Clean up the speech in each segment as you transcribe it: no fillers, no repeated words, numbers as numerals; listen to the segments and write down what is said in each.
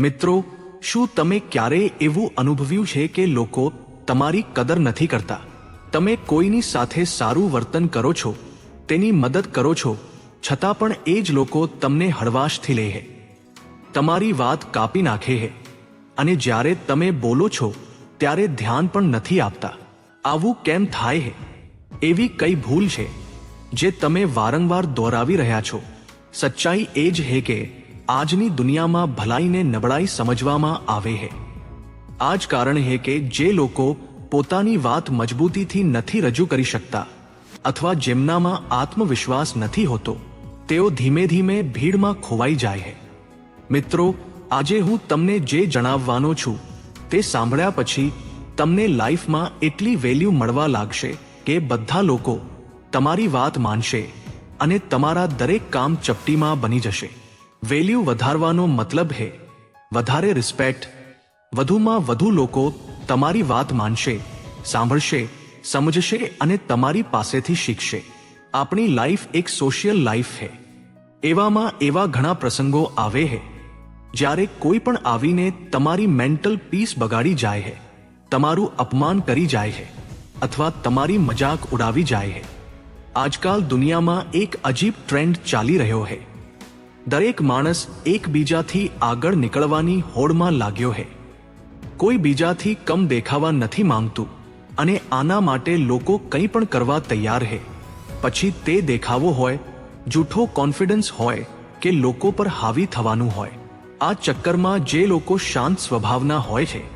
મિત્રો, શું તમે ક્યારેય એવું અનુભવ્યું છે કે લોકો તમારી કદર નથી કરતા? તમે કોઈની સાથે સારું વર્તન કરો છો, તેની મદદ કરો છો, છતાં પણ એ જ લોકો તમને હળવાશથી લે છે, તમારી વાત કાપી નાખે છે, અને જ્યારે તમે બોલો છો ત્યારે ધ્યાન પણ નથી આપતા. આવું કેમ થાય છે? એવી કઈ ભૂલ છે જે તમે વારંવાર દોહરાવી રહ્યા છો? સચ્ચાઈ એ જ છે કે આજની દુનિયામાં ભલાઈને નબળાઈ સમજવામાં આવે છે. આ જ કારણ છે કે જે લોકો પોતાની વાત મજબૂતીથી નથી રજૂ કરી શકતા, અથવા જેમનામાં આત્મવિશ્વાસ નથી હોતો, તેઓ ધીમે ધીમે ભીડમાં ખોવાઈ જાય છે. મિત્રો, આજે હું તમને જે જણાવવાનો છું તે સાંભળ્યા પછી તમને લાઈફમાં એટલી વેલ્યુ મળવા લાગશે કે બધા લોકો તમારી વાત માનશે અને તમારા દરેક કામ ચપટીમાં બની જશે. વેલ્યુ વધારવાનો મતલબ છે વધારે રિસ્પેક્ટ. વધુમાં વધુ લોકો તમારી વાત માનશે, સાંભળશે, સમજશે અને તમારી પાસેથી શીખશે. આપણી લાઈફ એક સોશિયલ લાઈફ છે. એવામાં એવા ઘણા પ્રસંગો આવે છે જ્યારે કોઈ પણ આવીને તમારી મેન્ટલ પીસ બગાડી જાય છે, તમારું અપમાન કરી જાય છે, અથવા તમારી મજાક ઉડાવી જાય છે. આજકાલ દુનિયામાં એક અજીબ ટ્રેન્ડ ચાલી રહ્યો છે. દરેક માણસ એકબીજાથી આગળ નીકળવાની હોડમાં લાગ્યો છે. કોઈ બીજાથી કમ દેખાવા નથી માંગતું, અને આના માટે લોકો કંઈ પણ કરવા તૈયાર છે. પછી તે દેખાવો હોય, જૂઠો કોન્ફિડન્સ હોય કે લોકો પર હાવી થવાનું હોય. આ ચક્કરમાં જે લોકો શાંત સ્વભાવના હોય છે,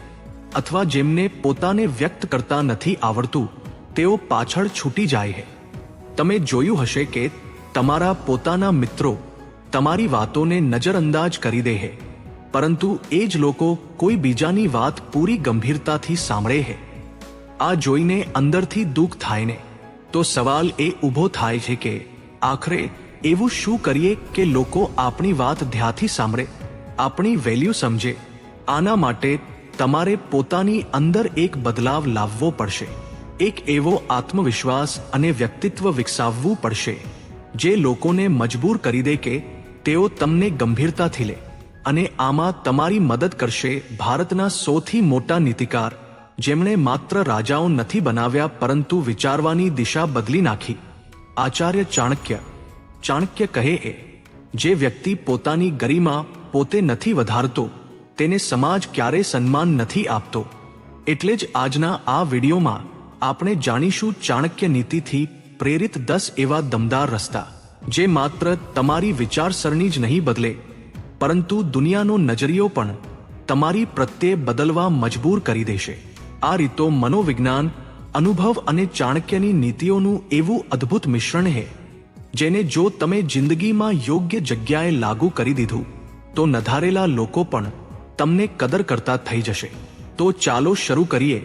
અથવા જેમને પોતાને વ્યક્ત કરતા નથી આવડતું, તેઓ પાછળ છૂટી જાય છે. તમે જોયું હશે કે તમારા પોતાના મિત્રો તમારી વાતોને નજરઅંદાજ કરી દે છે, પરંતુ એ જ લોકો કોઈ બીજાની વાત પૂરી ગંભીરતાથી સાંભળે છે. આ જોઈને અંદરથી દુઃખ થાય ને, તો સવાલ એ ઊભો થાય છે કે આખરે એવું શું કરીએ કે લોકો આપણી વાત ધ્યાનથી સાંભળે, આપણી વેલ્યુ સમજે? આના માટે તમારે પોતાની અંદર એક બદલાવ લાવવો પડશે. એક એવો આત્મવિશ્વાસ અને વ્યક્તિત્વ વિકસાવવું પડશે જે લોકોને મજબૂર કરી દે કે તેઓ તમને ગંભીરતાથી લે. અને આમાં તમારી મદદ કરશે ભારતના સૌથી મોટા નીતિકાર, જેમણે માત્ર રાજાઓ નથી બનાવ્યા પરંતુ વિચારવાની દિશા બદલી નાખી, આચાર્ય ચાણક્ય. ચાણક્ય કહે છે, જે વ્યક્તિ પોતાની ગરિમા પોતે નથી વધારતો, તેને સમાજ ક્યારેય સન્માન નથી આપતો. એટલે જ આજના આ વિડીયોમાં આપણે જાણીશું ચાણક્ય નીતિથી પ્રેરિત 10 એવા દમદાર રસ્તા જે માત્ર તમારી વિચારસરણી જ નહીં બદલે, પરંતુ દુનિયાનો નજરિયો પણ તમારી પ્રત્યે બદલવા મજબૂર કરી દેશે. આ રીતો મનોવિજ્ઞાન, અનુભવ અને ચાણક્યની નીતિઓનું એવું અદ્ભુત મિશ્રણ છે જેને જો તમે જિંદગીમાં યોગ્ય જગ્યાએ લાગુ કરી દીધું તો નધારેલા લોકો પણ તમને કદર કરતા થઈ જશે. તો ચાલો શરૂ કરીએ.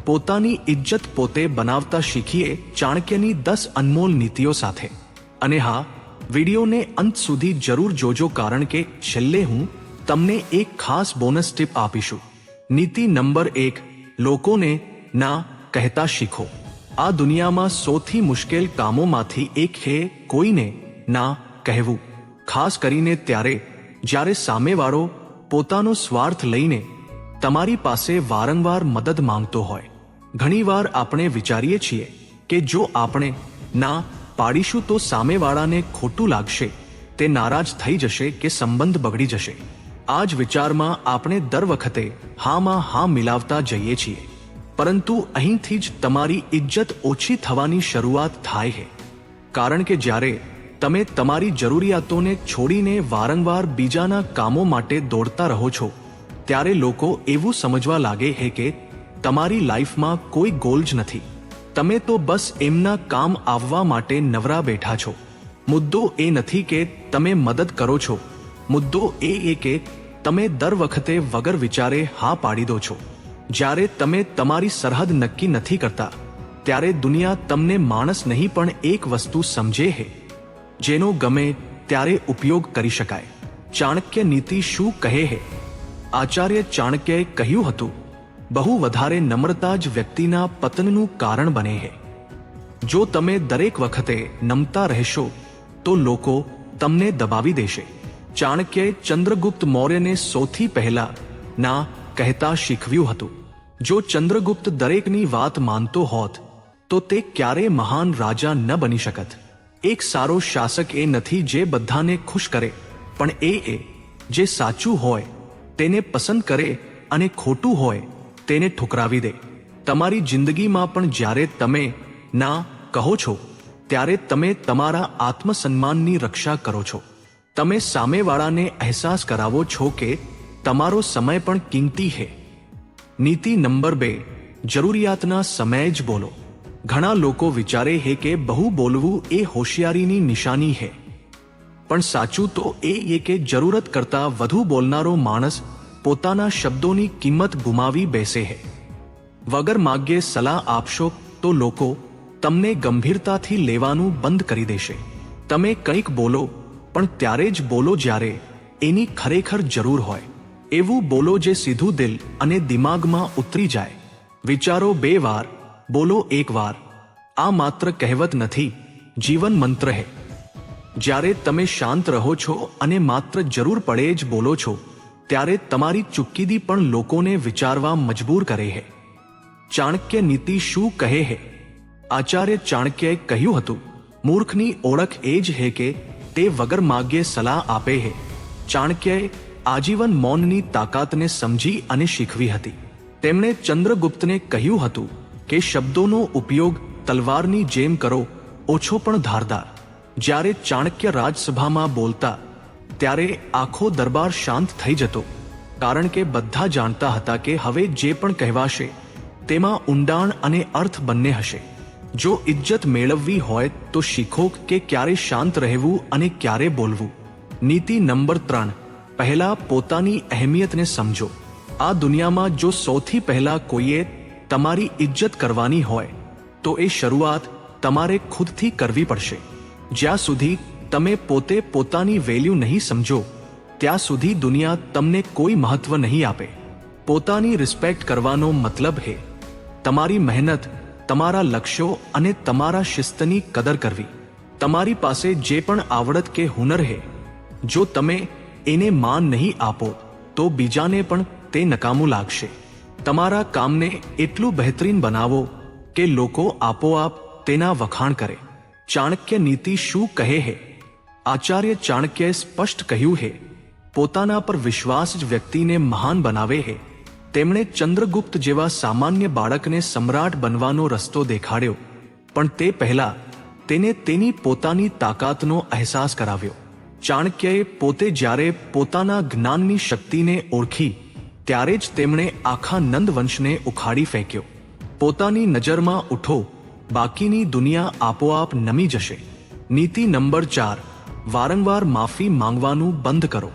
પોતાની ઇજ્જત પોતે બનાવતા શીખીએ ચાણક્યની 10 અનમોલ નીતિઓ સાથે. અને હા, વિડીયોને અંત સુધી જરૂર જોજો, કારણ કે છેલ્લે હું તમને એક ખાસ બોનસ ટીપ આપીશું. નીતિ નંબર 1, લોકોને ના કહેતા શીખો. આ દુનિયામાં સૌથી મુશ્કેલ કામોમાંથી એક છે કોઈને ના કહેવું, ખાસ કરીને ત્યારે જ્યારે સામેવાળો પોતાનો સ્વાર્થ લઈને તમારી પાસે વારંવાર મદદ માંગતો હોય. ઘણીવાર આપણે વિચારીએ છીએ કે જો આપણે ના પાડીશું તો સામેવાળાને ખોટું લાગશે, તે નારાજ થઈ જશે કે સંબંધ બગડી જશે. આ જ વિચારમાં આપણે દર વખતે હામાં હા મિલાવતા જઈએ છીએ. પરંતુ અહીંથી જ તમારી ઇજ્જત ઓછી થવાની શરૂઆત થાય છે. કારણ કે જ્યારે તમે તમારી જરૂરિયાતોને છોડીને વારંવાર બીજાના કામો માટે દોડતા રહો છો, ત્યારે લોકો એવું સમજવા લાગે છે કે તમારી લાઈફમાં કોઈ ગોલ જ નથી. તમે તો બસ એમના કામ આવવા માટે નવરા બેઠા છો. મુદ્દો એ નથી કે તમે મદદ કરો છો, મુદ્દો એ કે તમે દર વખતે વગર વિચારે હા પાડી દો છો. જ્યારે તમે તમારી સરહદ નક્કી નથી કરતા, ત્યારે દુનિયા તમને માણસ નહીં પણ એક વસ્તુ સમજે છે જેનો ગમે ત્યારે ઉપયોગ કરી શકાય. ચાણક્ય નીતિ શું કહે છે? આચાર્ય ચાણક્યએ કહ્યું હતું, બહુ વધારે નમ્રતા જ વ્યક્તિના પતનનું કારણ બને છે. જો તમે દરેક વખતે નમતા રહેશો તો લોકો તમને દબાવી દેશે. ચાણક્યએ ચંદ્રગુપ્ત મૌર્યને સૌથી પહેલા ના કહેતા શીખવ્યું હતું. જો ચંદ્રગુપ્ત દરેકની વાત માનતો હોત તો તે ક્યારેય મહાન રાજા ન બની શકત. એક સારો શાસક એ નથી જે બધાને ખુશ કરે, પણ એ જે સાચું હોય તેને પસંદ કરે અને ખોટું હોય તેને ઠુકરાવી દે. તમારી જિંદગીમાં પણ જ્યારે તમે ના કહો છો ત્યારે તમે તમારા આત્મસન્માનની રક્ષા કરો છો. તમે સામેવાળાને અહેસાસ કરાવો છો કે તમારો સમય પણ કિંમતી છે. નીતિ નંબર 2, જરૂરિયાતના સમયે જ બોલો. ઘણા લોકો વિચારે છે કે બહુ બોલવું એ હોશિયારીની નિશાની છે, પણ સાચું તો એ કે જરૂરત કરતાં વધુ બોલનારો માણસ પોતાના શબ્દોની કિંમત ગુમાવી બેસે છે. વગર માગ્યે સલાહ આપશો તો લોકો તમને ગંભીરતાથી લેવાનું બંધ કરી દેશે. તમે કંઈક બોલો પણ ત્યારે જ બોલો જ્યારે એની ખરેખર જરૂર હોય. એવું બોલો જે સીધું દિલ અને દિમાગમાં ઉતરી જાય. વિચારો 2 વાર, બોલો 1 વાર. આ માત્ર કહેવત નથી, જીવન મંત્ર છે. જ્યારે તમે શાંત રહો છો અને માત્ર જરૂર પડે જ બોલો છો ત્યારે તમારી ચુક્કીદી પણ લોકોને વિચારવા મજબૂર કરે છે. ચાણક્ય નીતિ શું કહે છે? આચાર્ય ચાણક્યએ કહ્યું હતું, મૂર્ખની ઓળખ એ જ છે કે તે વગર માગ્યે સલાહ આપે છે. ચાણક્યએ આજીવન મૌનની તાકાતને સમજી અને શીખવી હતી. તેમણે ચંદ્રગુપ્તને કહ્યું હતું કે શબ્દોનો ઉપયોગ તલવારની જેમ કરો, ઓછો પણ ધારદાર. જ્યારે ચાણક્ય રાજસભામાં બોલતા ત્યારે આખો દરબાર શાંત થઈ જતો, કારણ કે બધા જાણતા હતા કે હવે જે પણ કહેવાશે તેમાં ઊંડાણ અને અર્થ બંને હશે. જો ઇજ્જત મેળવવી હોય તો શીખો કે ક્યારે શાંત રહેવું અને ક્યારે બોલવું. નીતિ નંબર 3, પહેલા પોતાની અહેમિયતને સમજો. આ દુનિયામાં જો સૌથી પહેલા કોઈએ તમારી ઇજ્જત કરવાની હોય તો એ શરૂઆત તમારે ખુદથી કરવી પડશે. જ્યાં સુધી તમે પોતે પોતાની વેલ્યુ નહીં સમજો ત્યાં સુધી દુનિયા તમને કોઈ મહત્વ નહીં આપે. પોતાની રિસ્પેક્ટ કરવાનો મતલબ છે તમારી મહેનત, તમારા લક્ષ્યો અને તમારા શિસ્તની કદર કરવી. તમારી પાસે જે પણ આવડત કે હુનર છે, જો તમે એને માન નહીં આપો તો બીજાને પણ તે નકામું લાગશે. તમારા કામને એટલું બહેતરીન બનાવો કે લોકો આપોઆપ તેના વખાણ કરે. ચાણક્ય નીતિ શું કહે છે? આચાર્ય ચાણક્યએ સ્પષ્ટ કહ્યું છે, પોતાના પર વિશ્વાસ જ વ્યક્તિને મહાન બનાવે છે. તેમણે ચંદ્રગુપ્ત જેવા સામાન્ય બાળકને સમ્રાટ બનવાનો રસ્તો દેખાડ્યો, પણ તે પહેલા તેને તેની પોતાની તાકાતનો અહેસાસ કરાવ્યો. ચાણક્યએ પોતે જ્યારે પોતાના જ્ઞાનની શક્તિને ઓળખી ત્યારે જ તેમણે આખા નંદવંશને ઉખાડી ફેંક્યો. પોતાની નજરમાં ઉઠો, બાકીની દુનિયા આપોઆપ નમી જશે. નીતિ નંબર 4, વારંવાર માફી માંગવાનું બંધ કરો.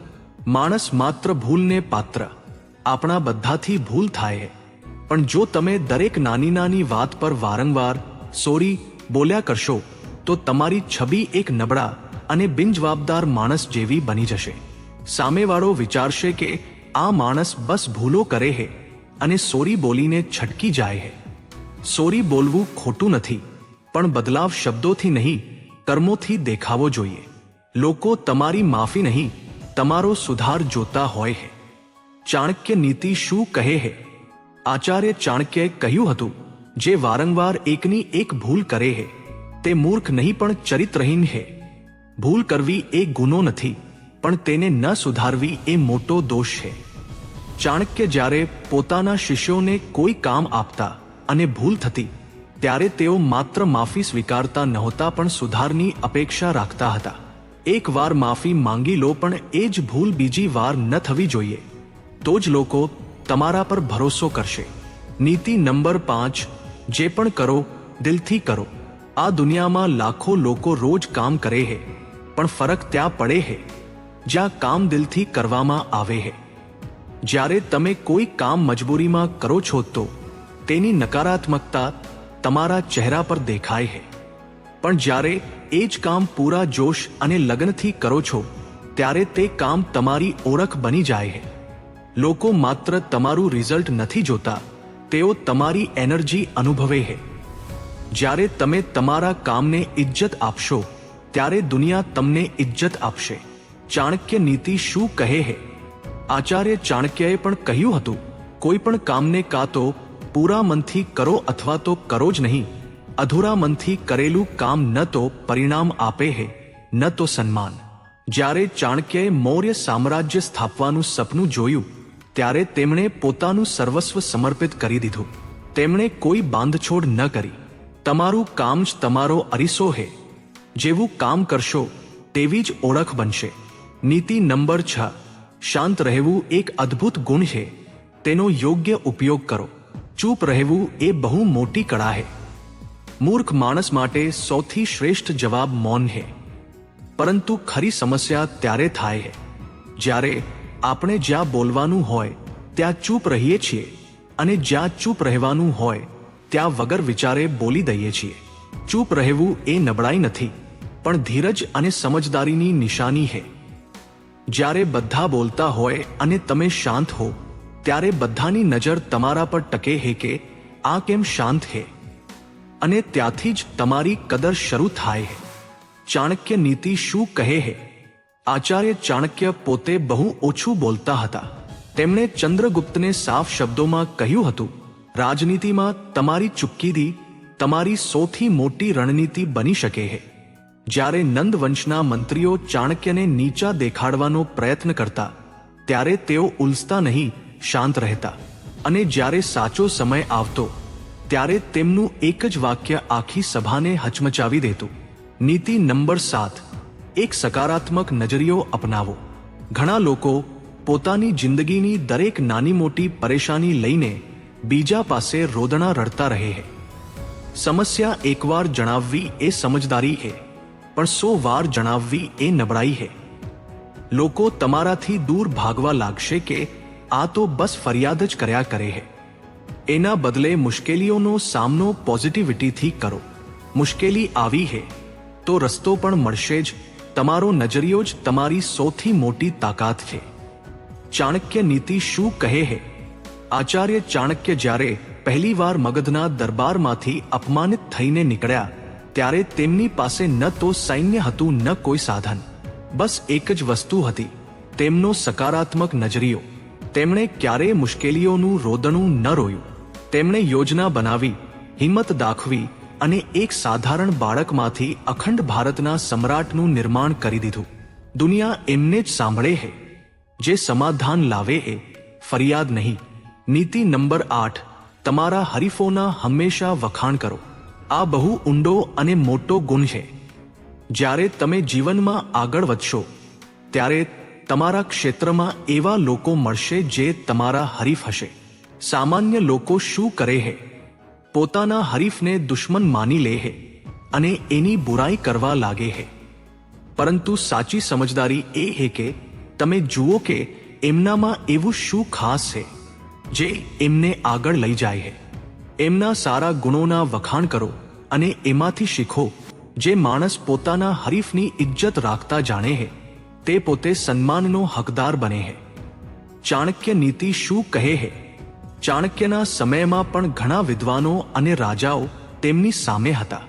માણસ માત્ર ભૂલને પાત્ર. આપણા બધાથી ભૂલ થાય છે, પણ જો તમે દરેક નાની નાની વાત પર વારંવાર સોરી બોલ્યા કરશો તો તમારી છબી એક નબળા અને બિનજવાબદાર માણસ જેવી બની જશે. સામેવાળો વિચારશે કે આ માણસ બસ ભૂલો કરે છે અને સોરી બોલીને છટકી જાય છે. સોરી બોલવું ખોટું નથી, પણ બદલાવ શબ્દોથી નહીં, કર્મોથી દેખાવો જોઈએ. લોકો તમારી માફી નહીં, તમારો સુધાર જોતા હોય છે. ચાણક્ય નીતિ શું કહે છે? આચાર્ય ચાણક્યએ કહ્યું હતું, જે વારંવાર એકની એક ભૂલ કરે છે તે મૂર્ખ નહીં પણ ચરિત્રહીન છે. ભૂલ કરવી એ ગુનો નથી, પણ તેને ન સુધારવી એ મોટો દોષ છે. ચાણક્ય જ્યારે પોતાના શિષ્યોને કોઈ કામ આપતા અને ભૂલ થતી ત્યારે તેઓ માત્ર માફી સ્વીકારતા નહોતા પણ સુધારની અપેક્ષા રાખતા હતા. એક વાર માફી માંગી લો, પણ એ જ ભૂલ બીજી વાર ન થવી જોઈએ. તો જ લોકો તમારા પર ભરોસો કરશે. નીતિ નંબર 5, જે પણ કરો દિલથી કરો. આ દુનિયામાં લાખો લોકો રોજ કામ કરે છે, પણ ફરક ત્યાં પડે છે જ્યાં કામ દિલથી કરવામાં આવે છે. જ્યારે તમે કોઈ કામ મજબૂરીમાં કરો છો તો તેની નકારાત્મકતા તમારા ચહેરા પર દેખાય છે, પણ જ્યારે એ જ કામ પૂરા જોશ અને લગનથી કરો છો ત્યારે તે કામ તમારી ઓળખ બની જાય છે. લોકો માત્ર તમારું રિઝલ્ટ નથી જોતા, તેઓ તમારી એનર્જી અનુભવે છે. જ્યારે તમે તમારા કામને ઇજ્જત આપશો ત્યારે દુનિયા તમને ઇજ્જત આપશે. ચાણક્ય નીતિ શું કહે હે? આચાર્ય ચાણક્યએ પણ કહ્યું હતું, કોઈ પણ કામને કાં તો પૂરા મનથી કરો અથવા તો કરો જ નહીં. અધૂરા મનથી કરેલું કામ ન તો પરિણામ આપે હે, ન તો સન્માન. જ્યારે ચાણક્યએ મૌર્ય સામ્રાજ્ય સ્થાપવાનું સપનું જોયું, ત્યારે તેમણે પોતાનું સર્વસ્વ સમર્પિત કરી દીધું. તેમણે કોઈ બાંધછોડ ન કરી. તમારું કામ જ તમારો અરીસો હે. જેવું કામ કરશો તેવી જ ઓળખ બનશે. નીતિ નંબર 6. શાંત રહેવું એક અદ્ભુત ગુણ છે. તેનો યોગ્ય ઉપયોગ કરો. ચૂપ રહેવું એ બહુ મોટી કળા હે. મૂર્ખ માણસ માટે સૌથી શ્રેષ્ઠ જવાબ મૌન હે. પરંતુ ખરી સમસ્યા ત્યારે થાય છે જ્યારે આપણે જ્યાં બોલવાનું હોય ત્યાં ચૂપ રહીએ છીએ અને જ્યાં ચૂપ રહેવાનું હોય ત્યાં વગર વિચારે બોલી દઈએ છીએ. ચૂપ રહેવું એ નબળાઈ નથી, પણ ધીરજ અને સમજદારીની નિશાની છે. જ્યારે બધા બોલતા હોય અને તમે શાંત હો, ત્યારે બધાની નજર તમારા પર ટકે છે કે આ કેમ શાંત છે, અને ત્યાંથી જ તમારી કદર શરૂ થાય છે. ચાણક્ય નીતિ શું કહે છે? આચાર્ય ચાણક્ય પોતે બહુ ઓછું બોલતા હતા. તેમણે ચંદ્રગુપ્તને સાફ શબ્દોમાં કહ્યું હતું, રાજનીતિમાં તમારી ચુપકીદી તમારી સૌથી મોટી રણનીતિ બની શકે છે. જ્યારે નંદ વંશના મંત્રીઓ ચાણક્યને નીચા દેખાડવાનો પ્રયત્ન કરતા, ત્યારે તેઓ ઉલઝતા નહીં, શાંત રહેતા. અને જ્યારે સાચો સમય આવતો, ત્યારે તેમનું એક જ વાક્ય આખી સભાને હચમચાવી દેતું. નીતિ નંબર 7. એક સકારાત્મક નજરિયો અપનાવો. ઘણા લોકો પોતાની જિંદગીની દરેક નાની મોટી પરેશાની લઈને બીજા પાસે રોદણા રડતા રહે છે. સમસ્યા એકવાર જણાવવી એ સમજદારી છે, પણ 100 વાર જણાવવી એ નબળાઈ છે. લોકો તમારાથી દૂર ભાગવા લાગશે કે આ તો બસ ફરિયાદ જ કર્યા કરે છે. એના બદલે મુશ્કેલીઓનો સામનો પોઝિટિવિટીથી કરો. મુશ્કેલી આવી છે તો રસ્તો પણ મળશે જ. તમારો નજરિયો જ તમારી સૌથી મોટી તાકાત છે. ચાણક્ય નીતિ શું કહે છે? આચાર્ય ચાણક્ય જ્યારે પહેલીવાર મગધના દરબારમાંથી અપમાનિત થઈને નીકળ્યા, ત્યારે તેમની પાસે ન તો સૈન્ય હતું ન કોઈ સાધન. બસ એક જ વસ્તુ હતી, તેમનો સકારાત્મક નજરિયો. તેમણે ક્યારેય મુશ્કેલીઓનું રોદણું ન રોયું. તેમણે યોજના બનાવી, હિંમત દાખવી અને એક સાધારણ બાળકમાંથી અખંડ ભારતના સમ્રાટનું નિર્માણ કરી દીધું. દુનિયા એમને જ સાંભળે છે જે સમાધાન લાવે છે, ફરિયાદ નહીં. નીતિ નંબર 8. તમારા હરીફોના હંમેશા વખાણ કરો. આ બહુ ઊંડો અને મોટો ગુણ છે. જ્યારે તમે જીવનમાં આગળ વધશો, ત્યારે તમારા ક્ષેત્રમાં એવા લોકો મળશે જે તમારા હરીફ હશે. સામાન્ય લોકો શું કરે છે? પોતાના હરીફને દુશ્મન માની લે છે અને એની બુરાઈ કરવા લાગે છે. પરંતુ સાચી સમજદારી એ છે કે તમે જુઓ કે એમનામાં એવું શું ખાસ છે જે એમને આગળ લઈ જાય છે. એમના સારા ગુણોના વખાણ કરો અને એમાંથી શીખો. જે માણસ પોતાના હરીફની ઇજ્જત રાખતા જાણે છે, તે પોતે સન્માનનો હકદાર બને છે. ચાણક્ય નીતિ શું કહે છે? ચાણક્યના સમયમાં પણ ઘણા વિદ્વાનો અને રાજાઓ તેમની સામે હતા,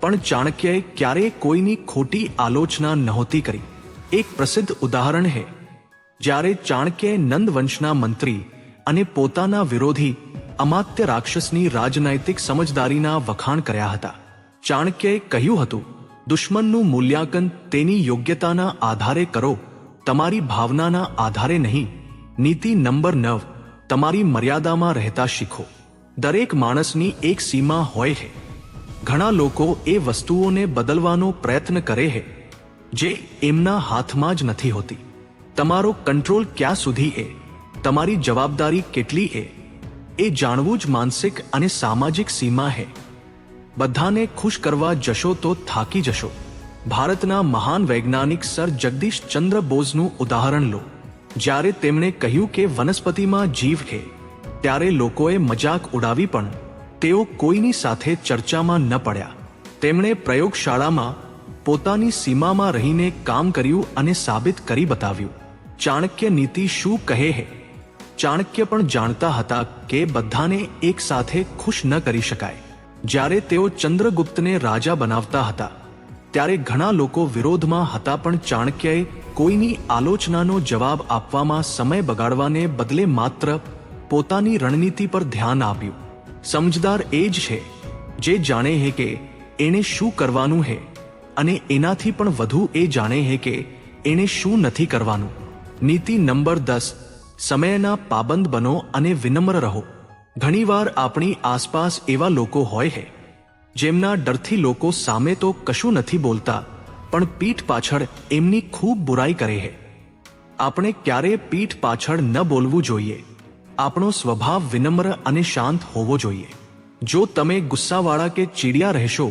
પણ ચાણક્યએ ક્યારેય કોઈની ખોટી આલોચના નહોતી કરી. એક પ્રસિદ્ધ ઉદાહરણ છે જ્યારે ચાણક્યએ નંદ વંશના મંત્રી અને પોતાના વિરોધી અમાત્ય રાક્ષસની રાજનૈતિક સમજદારીના વખાણ કર્યા હતા. ચાણક્યએ કહ્યું હતું, દુશ્મનનું મૂલ્યાંકન તેની યોગ્યતાના આધારે કરો, તમારી ભાવનાના આધારે નહીં. નીતિ નંબર 9. તમારી મર્યાદામાં રહેતા શીખો. દરેક માણસની એક સીમા હોય છે. ઘણા લોકો એ વસ્તુઓને બદલવાનો પ્રયત્ન કરે છે જે એમના હાથમાં જ નથી હોતી. તમારો કંટ્રોલ ક્યાં સુધી છે, તમારી જવાબદારી કેટલી છે, એ જાણવું જ માનસિક અને સામાજિક સીમા છે. બધાને ખુશ કરવા જશો તો થાકી જશો. ભારતના મહાન વૈજ્ઞાનિક સર જગદીશ ચંદ્ર બોઝનું ઉદાહરણ લો. જ્યારે તેમણે કહ્યું કે વનસ્પતિમાં જીવ છે, ત્યારે લોકોએ મજાક ઉડાવી, પણ તેઓ કોઈની સાથે ચર્ચામાં ન પડ્યા. તેમણે પ્રયોગશાળામાં પોતાની સીમામાં રહીને કામ કર્યું અને સાબિત કરી બતાવ્યું. ચાણક્ય નીતિ શું કહે છે? ચાણક્ય પણ જાણતા હતા કે બધાને એક સાથે ખુશ ન કરી શકાય. જ્યારે તેઓ ચંદ્રગુપ્તને રાજા બનાવતા હતા, ત્યારે ઘણા લોકો વિરોધમાં હતા, પણ ચાણક્યએ કોઈની આલોચનાનો જવાબ આપવામાં સમય બગાડવાને બદલે માત્ર પોતાની રણનીતિ પર ધ્યાન આપ્યું. સમજદાર એ જ છે જે જાણે છે કે એણે શું કરવાનું છે અને એનાથી પણ વધુ એ જાણે છે કે એણે શું નથી કરવાનું. નીતિ નંબર 10: સમયના પાબંદ બનો અને વિનમ્ર રહો. ઘણીવાર આપણી આસપાસ એવા લોકો હોય છે જેમના ડરથી લોકો સામે તો કશું નથી બોલતા, પણ પીઠ પાછળ એમની ખૂબ બુરાઈ કરે છે. આપણે ક્યારે પીઠ પાછળ ન બોલવું જોઈએ. આપણો સ્વભાવ વિનમ્ર અને શાંત હોવો જોઈએ. જો તમે ગુસ્સાવાળા કે ચીડિયા રહેશો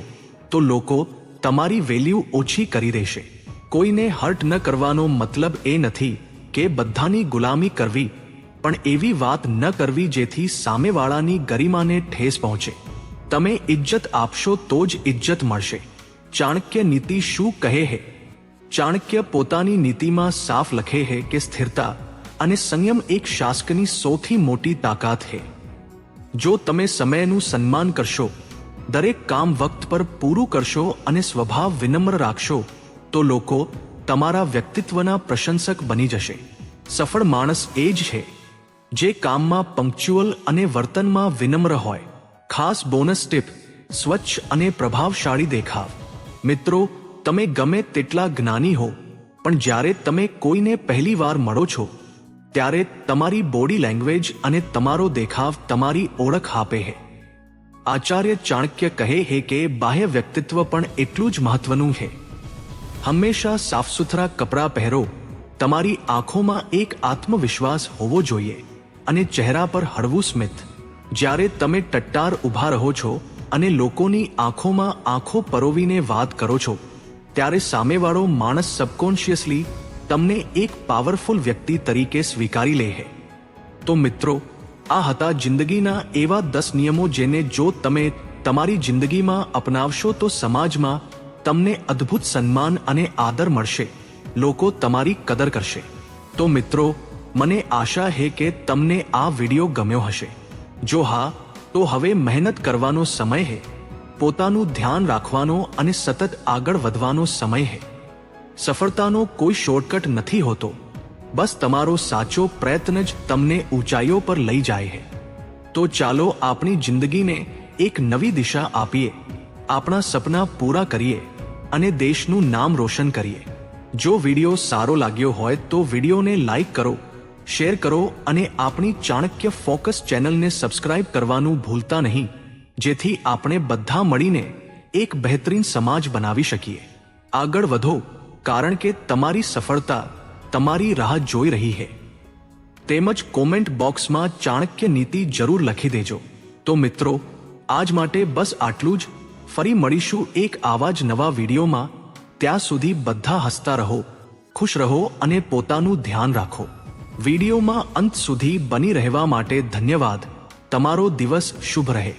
તો લોકો તમારી વેલ્યુ ઓછી કરી દેશે. કોઈને હર્ટ ન કરવાનો મતલબ એ નથી કે બધાની ગુલામી કરવી, પણ એવી વાત ન કરવી જેથી સામેવાળાની ગરિમાને ઠેસ પહોંચે. તમે ઇજ્જત આપશો તો જ ઇજ્જત મળશે. ચાણક્ય નીતિ શું કહે છે? ચાણક્ય પોતાની નીતિમાં સાફ લખે છે કે સ્થિરતા અને સંયમ એક શાસકની સૌથી મોટી તાકાત છે. જો તમે સમયનું સન્માન કરશો, દરેક કામ વખત પર પૂરું કરશો અને સ્વભાવ વિનમ્ર રાખશો, તો લોકો તમારા વ્યક્તિત્વના પ્રશંસક બની જશે. સફળ માણસ એ જ છે જે કામમાં પંક્ચ્યુઅલ અને વર્તનમાં વિનમ્ર હોય. ખાસ બોનસ ટીપ: સ્વચ્છ અને પ્રભાવશાળી દેખાવ. મિત્રો, તમે ગમે તેટલા જ્ઞાની હો, પણ જ્યારે તમે કોઈને પહેલીવાર મળો છો ત્યારે તમારી બોડી લેંગ્વેજ અને તમારો દેખાવ તમારી ઓળખ આપે છે. આચાર્ય ચાણક્ય કહે છે કે બાહ્ય વ્યક્તિત્વ પણ એટલું જ મહત્વનું છે. હંમેશા સાફસૂથરા કપડાં પહેરો. તમારી આંખોમાં એક આત્મવિશ્વાસ હોવો જોઈએ અને ચહેરા પર હળવું સ્મિત. જ્યારે તમે ટટ્ટાર ઊભા રહો છો અને લોકોની આંખોમાં આંખો પરોવીને વાત કરો છો, ત્યારે સામેવાળો માણસ સબકોન્શિયસલી તમને એક પાવરફુલ વ્યક્તિ તરીકે સ્વીકારી લે છે. તો મિત્રો, આ હતા જિંદગીના એવા 10 નિયમો જેને જો તમે તમારી જિંદગીમાં અપનાવશો તો સમાજમાં તમને અદ્ભુત સન્માન અને આદર મળશે. લોકો તમારી કદર કરશે. તો મિત્રો, મને આશા છે કે તમને આ વિડિયો ગમ્યો હશે. જો હા, તો હવે મહેનત કરવાનો સમય છે. પોતાનું ધ્યાન રાખવાનો અને સતત આગળ વધવાનો સમય છે. સફળતાનો કોઈ શોર્ટકટ નથી હોતો. બસ તમારો સાચો પ્રયત્ન જ તમને ઊંચાઈઓ પર લઈ જાય છે. તો ચાલો આપણી જિંદગીને એક નવી દિશા આપીએ, આપણા સપના પૂરા કરીએ અને દેશનું નામ રોશન કરીએ. જો વિડિયો સારો લાગ્યો હોય તો વિડિયોને લાઈક કરો, શેર કરો અને આપણી ચાણક્ય ફોકસ ચેનલને સબસ્ક્રાઇબ કરવાનું ભૂલતા નહીં, જેથી આપણે બધા મળીને એક બહેતરીન સમાજ બનાવી શકીએ. આગળ વધો, કારણ કે તમારી સફળતા તમારી રાહ જોઈ રહી છે. તેમજ કોમેન્ટ બોક્સમાં ચાણક્ય નીતિ જરૂર લખી દેજો. તો મિત્રો, આજ માટે બસ આટલું જ. ફરી મળીશું એક આવા જ નવા વિડીયોમાં. ત્યાં સુધી બધા હસતા રહો, ખુશ રહો અને પોતાનું ધ્યાન રાખો. વિડીયોમાં અંત સુધી બની રહેવા માટે ધન્યવાદ. તમારો દિવસ શુભ રહે.